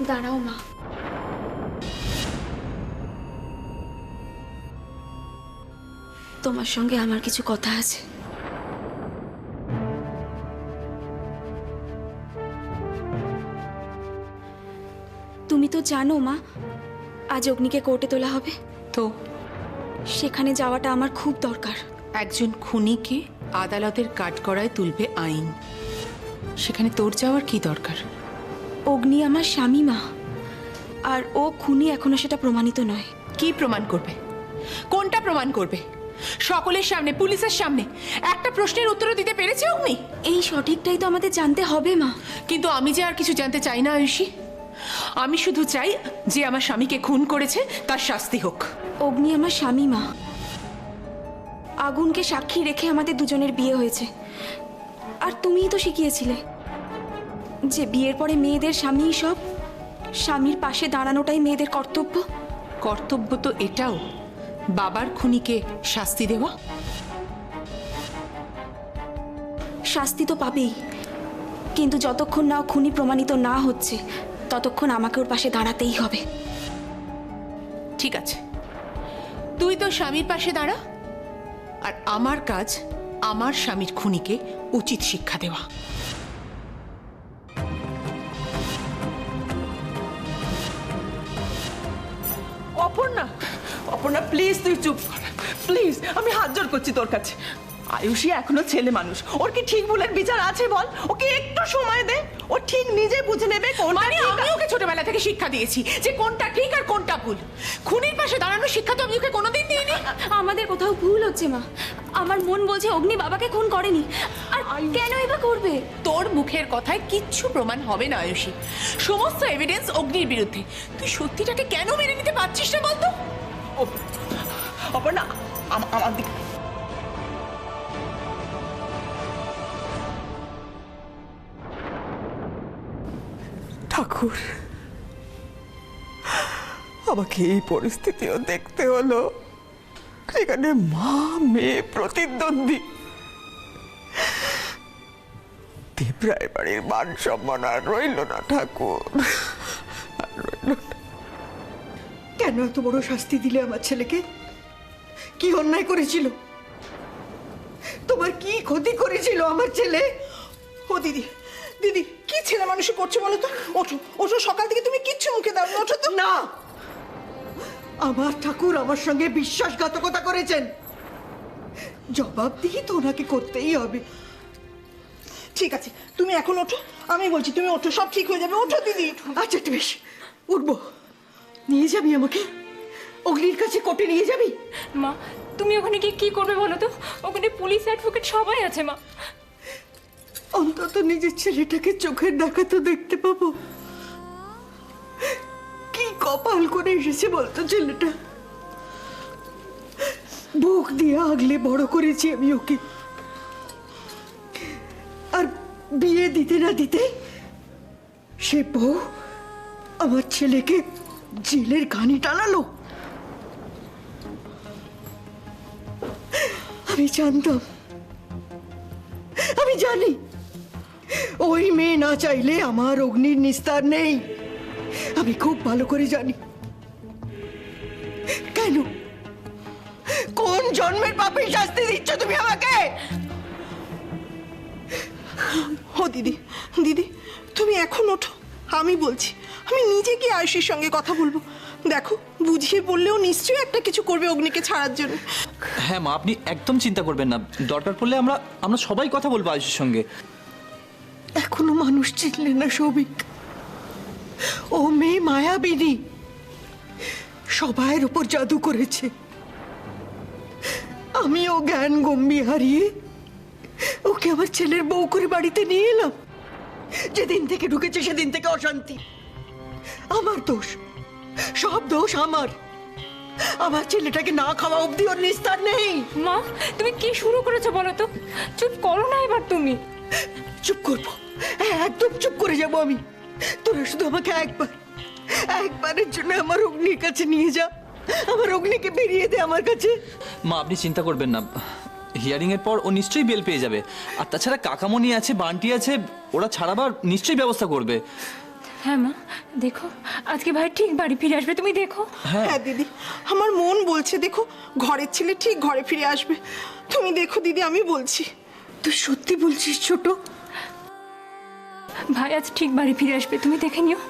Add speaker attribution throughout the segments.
Speaker 1: দাঁড়াও মা, তোমার সঙ্গে আমার কিছু কথা আছে। তুমি তো জানো মা, আজ অগ্নিকে কোর্টে তোলা হবে।
Speaker 2: তো
Speaker 1: সেখানে যাওয়াটা আমার খুব দরকার।
Speaker 2: একজন খুনিকে আদালতের কাঠগড়ায় তুলবে আইন, সেখানে তোর যাওয়ার কি দরকার?
Speaker 1: অগ্নি আমার স্বামী মা, আর ও খুনি এখনো সেটা প্রমাণিত নয়।
Speaker 2: কি প্রমাণ করবে? কোনটা প্রমাণ করবে? সকলের সামনে, পুলিশের সামনে একটা প্রশ্নের উত্তর দিতে পেরেছে অগ্নি?
Speaker 1: এই সঠিকটাই তো আমাদের জানতে হবে মা।
Speaker 2: কিন্তু আমি যে আর কিছু জানতে চাই না আয়ুষী। আমি শুধু চাই যে আমার স্বামীকে খুন করেছে তার শাস্তি হোক।
Speaker 1: অগ্নি আমার স্বামী মা, আগুনকে সাক্ষী রেখে আমাদের দুজনের বিয়ে হয়েছে। আর তুমিই তো শিখিয়েছিলে যে বিয়ের পরে মেয়েদের স্বামীই সব, স্বামীর পাশে দাঁড়ানোটাই মেয়েদের কর্তব্য।
Speaker 2: কর্তব্য তো এটাও, বাবার খুনিকে শাস্তি দেওয়া।
Speaker 1: শাস্তি তো পাবেই, কিন্তু যতক্ষণ না ও খুনি প্রমাণিত না হচ্ছে ততক্ষণ আমাকে ওর পাশে দাঁড়াতেই হবে।
Speaker 2: ঠিক আছে, তুই তো স্বামীর পাশে দাঁড়া, আর আমার কাজ আমার স্বামীর খুনিকে উচিত শিক্ষা দেওয়া।
Speaker 3: অপর্ণা, অপর্ণা প্লিজ তুই চুপ কর, প্লিজ আমি হাত জোড় করছি তোর কাছে। আয়ুষী এখনো ছেলে মানুষ, ওর কি ঠিক ভুলের বিচার আছে বল? ওকে একটু সময় দে, ও ঠিক নিজে বুঝে নেবে কোনটা
Speaker 2: মানে
Speaker 3: ঠিক।
Speaker 2: আমি ওকে ছোটবেলা থেকে শিক্ষা দিয়েছি যে কোনটা ঠিক আর কোনটা ভুল। খুনির পাশে দাঁড়ানোর শিক্ষা তো আমি ওকে কোনোদিন দিইনি।
Speaker 1: আমাদের কোথাও ভুল হচ্ছে মা। আমার মন বলছে অগ্নি বাবাকে খুন করেনি, আর কেনই বা করবে?
Speaker 2: তোর মুখের কথায় কিচ্ছু প্রমাণ হবে না আয়ুষী, সমস্ত এভিডেন্স অগ্নির বিরুদ্ধে। তুই সত্যিটাকে কেন মেনে নিতে পারছিস না বলতো?
Speaker 3: অপর্ণা আমার দিকে ঠাকুর, আমাকে এই পরিস্থিতিও দেখতে হলো, এখানে মা মেয়ে প্রতিদ্বন্দ্বী। দেবরায় বাড়ির মান সম্মান আর রইল না ঠাকুর, আর রইল না।
Speaker 4: কেন এত বড় শাস্তি দিলে আমার ছেলেকে? কি অন্যায় করেছিল? তোমার কি ক্ষতি করেছিল আমার ছেলে?
Speaker 3: ও দিদি, দিদি কি ছেলে মানুষই করছো বলো তো? ওঠো ওঠো, সকাল থেকে তুমি কিচ্ছু মুখে দাও, ওঠো তো।
Speaker 4: না, আমার ঠাকুর আমার সঙ্গে বিশ্বাসঘাতকতা করেছেন, জবাবদিহি তো ওনাকে করতেই হবে।
Speaker 3: ঠিক আছে তুমি এখন ওঠো, আমি বলছি তুমি ওঠো, সব ঠিক হয়ে যাবে। ওঠো দিদি।
Speaker 4: আচ্ছা বেশ, উঠবো। নিয়ে যাবি আমাকে অগ্নির কাছে, কোর্টে নিয়ে যাবি?
Speaker 5: মা তুমি ওখানে গিয়ে কি করবে বলো তো? ওখানে পুলিশ অ্যাডভোকেট সবাই আছে মা।
Speaker 4: অন্তত নিজের ছেলেটাকে চোখের দেখা তো দেখতে পাবো। কি কপাল করে এসেছে বলতো ছেলেটা। বুক দিয়ে আগলে বড় করেছি আমি ওকে, আর বিয়ে দিতে না দিতে সে বউ আমার ছেলেকে জেলের ঘানি টানালো। আমি জানতাম, আমি জানি ওই মেয়ে না চাইলে আমার অগ্নির নিস্তার নেই। আমি খুব ভালো করে জানি। কেন, কোন জন্মের পাপের শাস্তি দিচ্ছ তুমি আমাকে?
Speaker 3: ও দিদি, দিদি তুমি এখন ওঠো, আমি বলছি। আমি নিজে কি আয়ুষীর সঙ্গে কথা বলবো। দেখো বুঝিয়ে বললেও নিশ্চয়ই একটা কিছু করবে অগ্নিকে ছাড়ার জন্য।
Speaker 6: হ্যাঁ মা, আপনি একদম চিন্তা করবেন না, দরকার পড়লে আমরা সবাই কথা বলবো আয়ুষের সঙ্গে।
Speaker 4: এখনো মানুষ চিনলে না সৌভিক। ও মেয়ে মায়াবিনী, সবাইয়ের উপর জাদু করেছে। আমিও জ্ঞান গম্ভী হারিয়ে ওকে আমার ছেলের বউ করে বাড়িতে নিয়ে এলাম। যেদিন থেকে ঢুকেছে সেদিন থেকে অশান্তি। আমার দোষ, সব দোষ আমার। আমার ছেলেটাকে না খাওয়া অবধি ওর নিস্তার নেই।
Speaker 5: মা তুমি কি শুরু করেছো বলো তো? চুপ করো না এবার তুমি।
Speaker 4: চুপ করবো, একদম চুপ করে যাবো আমি। তোরা শুধু আমাকে একবারের জন্য আমার অগ্নির কাছে নিয়ে যা। আমার অগ্নিকে বেরিয়ে দে আমার কাছে।
Speaker 6: মা আপনি চিন্তা করবেন না, হিয়ারিং এর পর ও নিশ্চয়ই বেল পেয়ে যাবে। আর তাছাড়া কাকামণি আছে, বান্টি আছে, ওরা ছাড়াবার নিশ্চয়ই ব্যবস্থা করবে।
Speaker 5: হ্যাঁ মা, দেখো আজকে ভাই ঠিক বাড়ি ফিরে আসবে, তুমি দেখো।
Speaker 7: হ্যাঁ দিদি, আমার মন বলছে দেখো ঘরের ছেলে ঠিক ঘরে ফিরে আসবে। তুমি দেখো দিদি, আমি বলছি।
Speaker 4: তুই সত্যি বলছিস ছোট?
Speaker 5: ভাই আজ ঠিক বাড়ি ফিরে আসবে, তুমি দেখে নিও।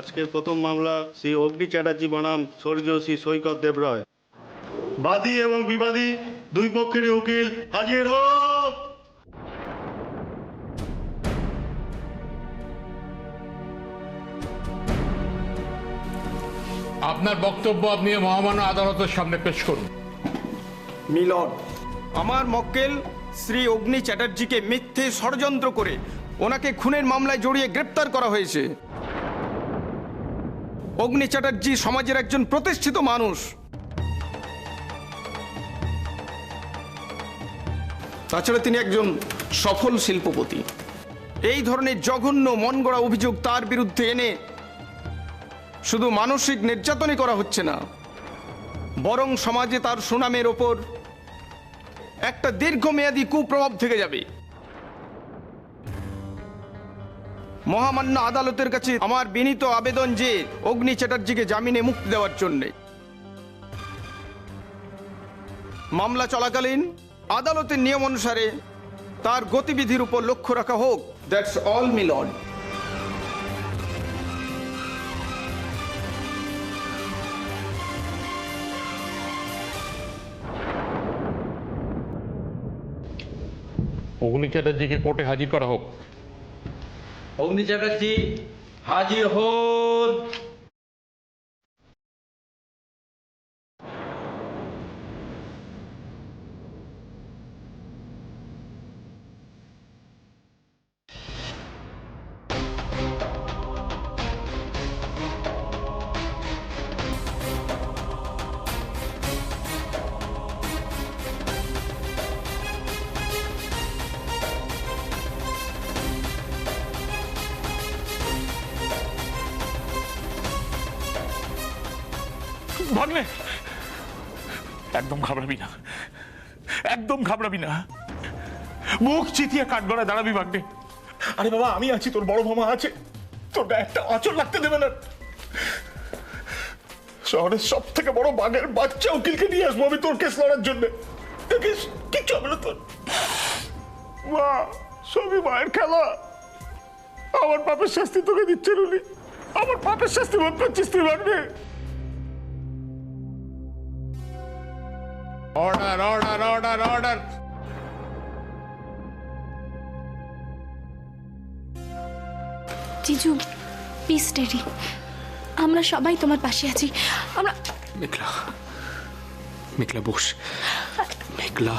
Speaker 8: আজকের প্রথম মামলা শ্রী অগ্নি চ্যাটার্জি বনাম স্বর্গীয় শ্রী সৈকত দেবরায়। বাদী এবং বিবাদী দুই পক্ষেরই উকিল হাজির হোক।
Speaker 9: আপনার বক্তব্য আপনি মহামান্য আদালতের সামনে পেশ করুন।
Speaker 10: মিলন, আমার মক্কেল শ্রী অগ্নি চ্যাটার্জিকে মিথ্যে ষড়যন্ত্র করে ওনাকে খুনের মামলায় জড়িয়ে গ্রেপ্তার করা হয়েছে। অগ্নি চ্যাটার্জি সমাজের একজন প্রতিষ্ঠিত মানুষ। তাছাড়া তিনি একজন সফল শিল্পপতি। এই ধরনের জঘন্য মনগড়া অভিযোগ তার বিরুদ্ধে এনে শুধু মানসিক নির্যাতনই করা হচ্ছে না, বরং সমাজে তার সুনামের ওপর একটা দীর্ঘমেয়াদী কুপ্রভাব থেকে যাবে। মহামান্য আদালতের কাছে আমার বিনীত আবেদন যে অগ্নি চ্যাটার্জিকে জামিনে মুক্তি দেওয়ার জন্য মামলা চলাকালীন আদালতের নিয়ম অনুসারে তার গতিবিধির উপর লক্ষ্য রাখা হোক। দ্যাটস অল মিলন।
Speaker 9: অগ্নি চ্যাটার্জিকে কোর্টে হাজির করা হোক।
Speaker 10: অগ্নি চ্যাটার্জি হাজির হন।
Speaker 9: ভাগ্নে, একদম ঘাবড়াবি না, একদম ঘাবড়াবি না। মুখ চিতিয়ে কাঠগড়ায় দাঁড়াবি ভাগ্নে। আরে বাবা, আমি আছি, তোর বড় মামা আছে, তোর গায়ে একটা আঁচড় লাগতে দেবে না। শহরের সব থেকে বড় বাঘের বাচ্চা উকিলকে নিয়ে আসবো আমি তোর কেস লড়ার জন্য। দেখিস কিচ্ছু হবে না তোর। মা, সবই মায়ের খেলা। আমার পাপের শাস্তি তোকে দিচ্ছেন উনি, আমার পাপের শাস্তি ভোগ করছিস তুই ভাগ্নে। Order, order, order, order.
Speaker 1: জিজু, বি স্টেডি, আমরা সবাই তোমার পাশে আছি। আমরা
Speaker 11: মেঘলা, মেঘলা বস। মেঘলা,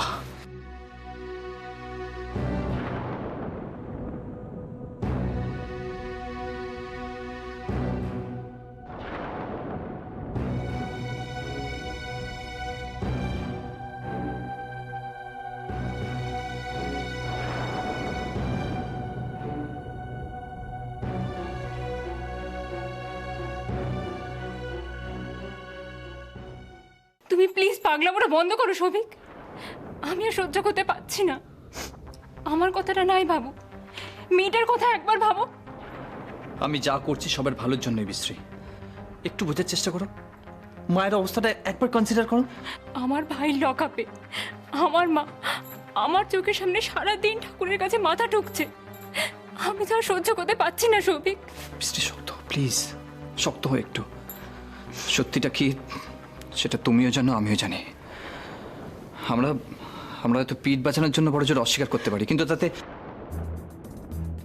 Speaker 5: তুমি প্লিজ পাগলামোটা বন্ধ করো সৌভিক, আমি আর সহ্য করতে পারছি না। আমার কথাটা নাই ভাবো, মেয়েটার কথা একবার ভাবো।
Speaker 6: আমি যা করছি সবার ভালোর জন্যই বিশ্রী। একটু বোঝার চেষ্টা করো, মায়ের অবস্থাটা একবার কনসিডার করো।
Speaker 5: আমার ভাই লকআপে, আমার মা আমার চোখের সামনে সারাদিন ঠাকুরের কাছে মাথা ঠুকছে। আমি তো আর সহ্য করতে পারছি না সৌভিক।
Speaker 6: বৃষ্টি, শক্ত, প্লিজ শক্ত হয়ে একটু। সত্যিটা কি সেটা তুমিও জানো, আমিও জানি। আমরা হয়তো পিঠ বাঁচানোর জন্য বড় জোর অস্বীকার করতে পারি, কিন্তু তাতে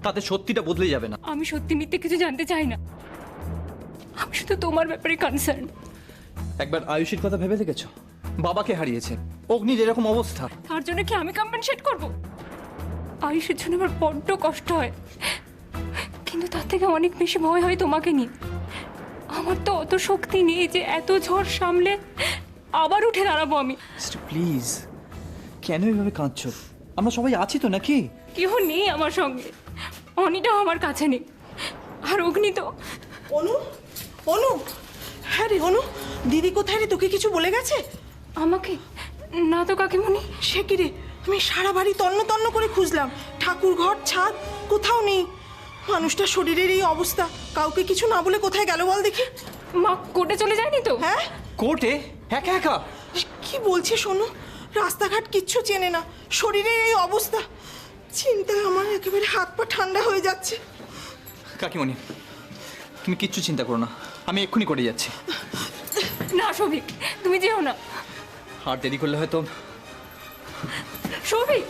Speaker 6: তাতে সত্যিটা বদলে যাবে না।
Speaker 5: আমি সত্যি মিথ্যে কিছু জানতে চাই না, আমি শুধু তোমার ব্যাপারে কনসার্ন।
Speaker 6: একবার আয়ুষীর কথা ভেবে দেখেছো? বাবাকে হারিয়েছে, অগ্নির এরকম অবস্থা।
Speaker 5: তার জন্য কি আমি কম্পেনসেট করব? আয়ুষের জন্য আমার বড্ড কষ্ট হয়, কিন্তু তার থেকে অনেক বেশি ভয় হয় তোমাকে নিয়ে। আমার তো অত শক্তি নেই যে এত ঝড় সামলে আবার উঠে দাঁড়াবো আমি।
Speaker 6: প্লিজ, কেন এভাবে কাঁদছো? আমরা সবাই আছি তো নাকি?
Speaker 5: কেউ নেই আমার সঙ্গে, অনিটাও আমার কাছে নেই, আর অগ্নি তো।
Speaker 7: অনু, অনু, হ্যাঁ রে অনু, দিদি কোথায় রে? তোকে কিছু বলে গেছে?
Speaker 5: আমাকে না তো কাকিমণি।
Speaker 7: সে কি রে, আমি সারা বাড়ি তন্ন তন্ন করে খুঁজলাম, ঠাকুর ঘর, ছাদ, কোথাও নেই। মানুষটার শরীরের এই অবস্থা, কাউকে কিছু না বলে কোথায় গেল বল দেখি?
Speaker 5: মা কোর্টে চলে যায়নি তো?
Speaker 7: হ্যাঁ,
Speaker 6: কোর্টে একা একা?
Speaker 7: কি বলছি শোনো, রাস্তাঘাট কিচ্ছু চেনে না, শরীরের এই অবস্থা, চিন্তায় আমার একেবারে হাত পা ঠান্ডা হয়ে যাচ্ছে।
Speaker 6: কাকিমণি, তুমি কিচ্ছু চিন্তা করো না, আমি এক্ষুনি করে যাচ্ছি।
Speaker 5: না সৌভিক, তুমি যেও না।
Speaker 6: আর দেরি করলে হয়তো।
Speaker 5: সৌভিক,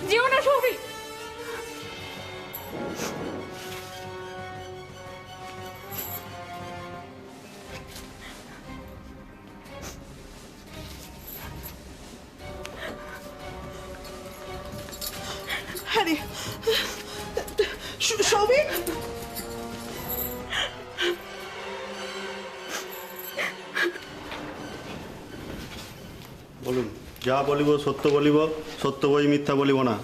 Speaker 5: যেও না সৌভিক।
Speaker 7: হ্যাঁ রে, সৌভিক,
Speaker 8: বলুন। যা বলিব সত্য বলিব, সত্য বই মিথ্যা বলিব না।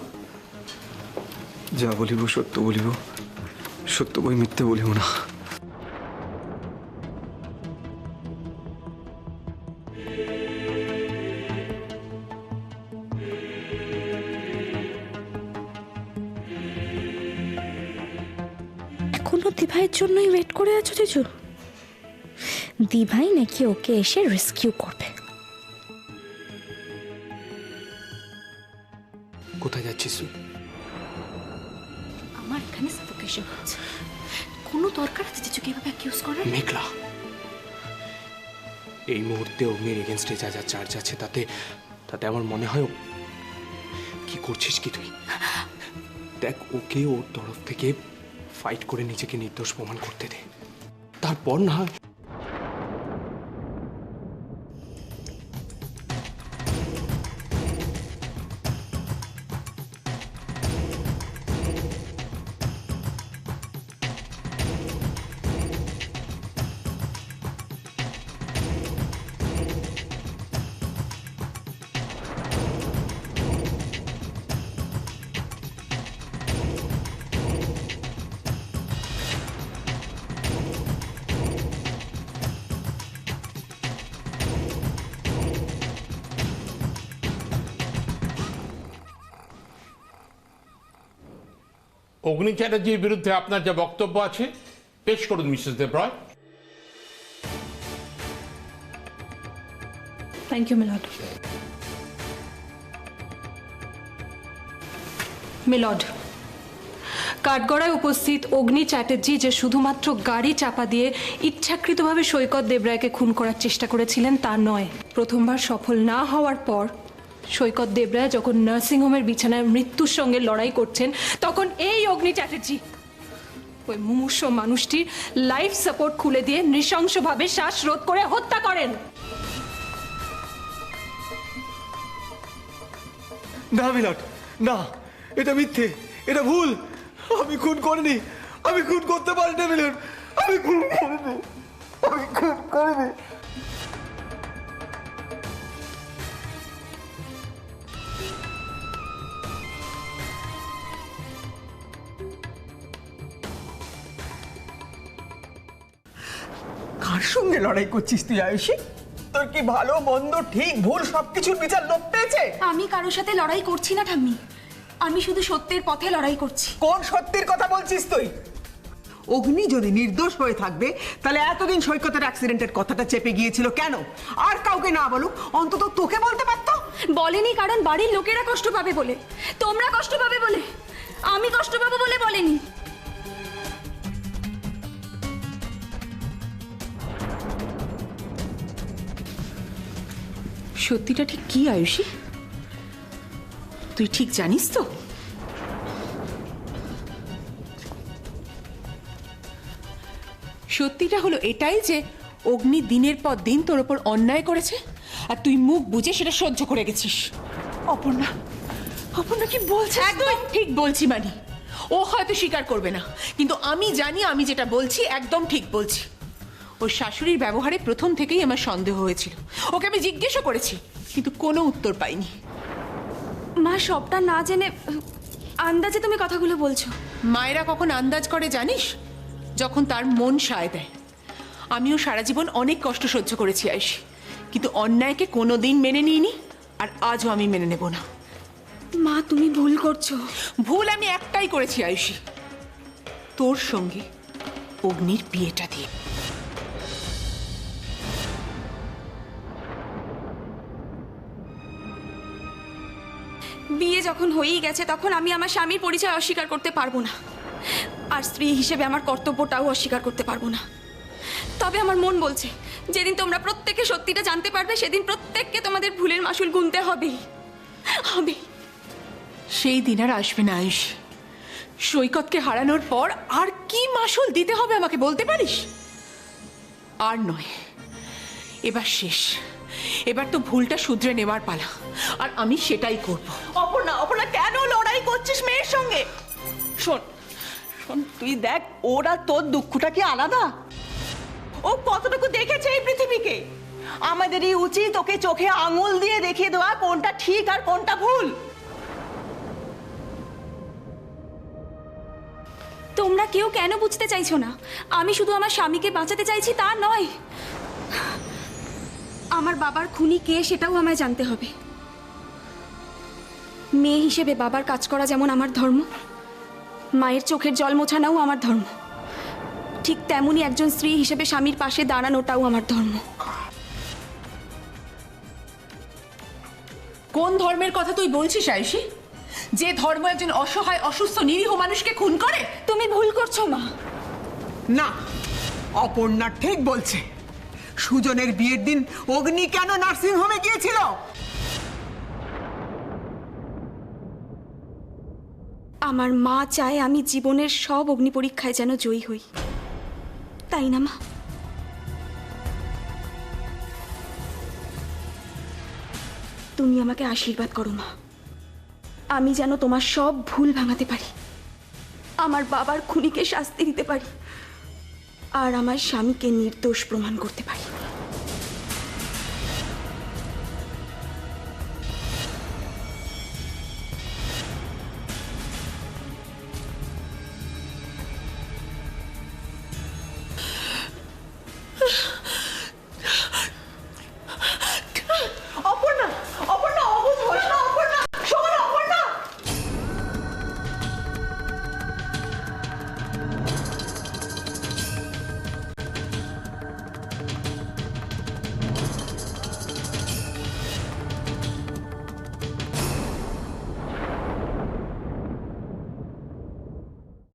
Speaker 11: যা বলিব সত্য বলিব, সত্য বই মিথ্যে বলিব না।
Speaker 12: এখনো দিভাইয়ের জন্যই ওয়েট করে আছো জিজু? দিভাই নাকি ওকে এসে রেস্কিউ করবে?
Speaker 11: কোথায় যাচ্ছিস তুই?
Speaker 12: আমার এখানে সাফোকেশন হচ্ছে। কোনো দরকার আছে জিজুকে এভাবে অ্যাকিউজ করার?
Speaker 11: মেঘলা, এই মুহূর্তে অগ্নির এগেনস্টে যা যা চার্জ আছে তাতে তাতে আমার মনে হয় কি করছিস কি তুই? দেখ, ওকে ওর তরফ থেকে ফাইট করে নিজেকে নির্দোষ প্রমাণ করতে দে, তারপর না হয়।
Speaker 9: অগ্নি চ্যাটার্জির বিরুদ্ধে আপনার যা বক্তব্য আছে পেশ করুন Mrs Debroy.
Speaker 5: Thank you milord.
Speaker 13: Milord, কাঠগড়ায় উপস্থিত অগ্নি চ্যাটার্জি যে শুধুমাত্র গাড়ি চাপা দিয়ে ইচ্ছাকৃতভাবে সৈকত দেবরায়কে খুন করার চেষ্টা করেছিলেন তা নয়। প্রথমবার সফল না হওয়ার পর সৈকত দেবরায় যখন নার্সিংহোমের বিছানায় মৃত্যুর সঙ্গে লড়াই করছেন, তখন এই অগ্নি চ্যাটার্জি ওই মুমূর্ষু মানুষটির লাইফ সাপোর্ট খুলে দিয়ে নৃশংসভাবে শ্বাসরোধ করে হত্যা করেন।
Speaker 6: না মিলট, না, এটা মিথ্যে, এটা ভুল। আমি খুন করিনি, আমি খুন করতে পারি না মিলট, আমি খুন করিনি, আমি খুন করিনি।
Speaker 4: কার সঙ্গে লড়াই করছিস তুই আয়ুষী? তোর কি ভালো মন্দ ঠিক ভুল সবকিছুর বিচার লোক পেয়েছে?
Speaker 1: আমি কারোর সাথে লড়াই করছি না ঠাম্মি, আমি শুধু সত্যের পথে লড়াই করছি।
Speaker 4: কোন সত্যের কথা বলছিস তুই? অগ্নি যদি নির্দোষ হয়ে থাকবে তাহলে এতদিন সৈকতের অ্যাক্সিডেন্টের কথাটা চেপে গিয়েছিল কেন? আর কাউকে না বলুক, অন্তত তোকে বলতে পারতো।
Speaker 1: বলেনি কারণ বাড়ির লোকেরা কষ্ট পাবে বলে, তোমরা কষ্ট পাবে বলে, আমি কষ্ট পাবো বলে বলেনি।
Speaker 2: সত্যিটা ঠিক কি আয়ুষী? তুই ঠিক জানিস তো? সত্যিটা হলো এটাই যে অগ্নি দিনের পর দিন তোর ওপর অন্যায় করেছে, আর তুই মুখ বুজে সেটা সহ্য করে গেছিস।
Speaker 3: অপর্ণা, অপর্ণা কি বলছে?
Speaker 2: একদম ঠিক বলছি মানি। ও হয়তো স্বীকার করবে না, কিন্তু আমি জানি আমি যেটা বলছি একদম ঠিক বলছি। ওর শাশুড়ির ব্যবহারে প্রথম থেকেই আমার সন্দেহ হয়েছিল। ওকে আমি জিজ্ঞেসও করেছি, কিন্তু কোনো উত্তর পাইনি।
Speaker 1: মা, সবটা না জেনে আন্দাজে তুমি কথাগুলো বলছো।
Speaker 2: মায়েরা কখন আন্দাজ করে জানিস? যখন তার মন সায় দেয়। আমিও সারা জীবন অনেক কষ্ট সহ্য করেছি আয়ুষী, কিন্তু অন্যায়কে কোনোদিন মেনে নিইনি, আর আজও আমি মেনে নেব না।
Speaker 1: মা, তুমি ভুল করছো।
Speaker 2: ভুল আমি একটাই করেছি আয়ুষী, তোর সঙ্গে অগ্নির বিয়েটা দিয়ে।
Speaker 1: বিয়ে যখন হয়েই গেছে তখন আমি আমার স্বামীর পরিচয় অস্বীকার করতে পারবো না, আর স্ত্রী হিসেবে আমার কর্তব্যটাও অস্বীকার করতে পারবো না। তবে আমার মন বলছে, যেদিন তোমরা প্রত্যেকে সত্যিটা জানতে পারবে সেদিন প্রত্যেককে তোমাদের ভুলের মাসুল গুনতে হবেই হবে।
Speaker 2: সেই দিন আর আসবে না আয়ুষী। সৈকতকে হারানোর পর আর কি মাসুল দিতে হবে আমাকে বলতে পারিস? আর নয়, এবার শেষ। এবার তো ভুলটা শুধরে নেওয়ার পালা, আর আমি সেটাই করব।
Speaker 3: অপর্ণা, অপর্ণা কেন লড়াই করছিস মেয়ের সঙ্গে? শোন শোন, তুই দেখ ওর আর তোর দুঃখটা কি আলাদা? ও কতটুকু দেখেছে এই পৃথিবীকে। আমাদেরই উচিত ওকে চোখে আঙুল দিয়ে দেখিয়ে দেওয়া কোনটা ঠিক আর কোনটা ভুল।
Speaker 1: তোমরা কেউ কেন বুঝতে চাইছো না? আমি শুধু আমার স্বামীকে বাঁচাতে চাইছি তা নয়, আমার বাবার খুনি কে সেটাও আমায় জানতে হবে। মেয়ে হিসেবে বাবার কাজ করা যেমন আমার ধর্ম, মায়ের চোখের জল মোছানোও আমার ধর্ম, ঠিক তেমনি একজন স্ত্রী হিসেবে স্বামীর পাশে দাঁড়ানোটাও আমার ধর্ম।
Speaker 2: কোন ধর্মের কথা তুই বলছিস আয়ুষী? যে ধর্ম একজন অসহায় অসুস্থ নিরীহ মানুষকে খুন করে?
Speaker 1: তুমি ভুল করছো মা।
Speaker 7: না, অপর্ণা ঠিক বলছে। সুজনের বিয়ের দিন অগ্নি কেন নার্সিং হোমে গিয়েছিল?
Speaker 1: আমার মা চায় আমি জীবনের সব অগ্নি পরীক্ষায় যেন জয়ী হই, তাই না মা? তুমি আমাকে আশীর্বাদ করো মা, আমি যেন তোমার সব ভুল ভাঙাতে পারি, আমার বাবার খুনিকে শাস্তি দিতে পারি, আর আমার স্বামীকে নির্দোষ প্রমাণ করতে পারি।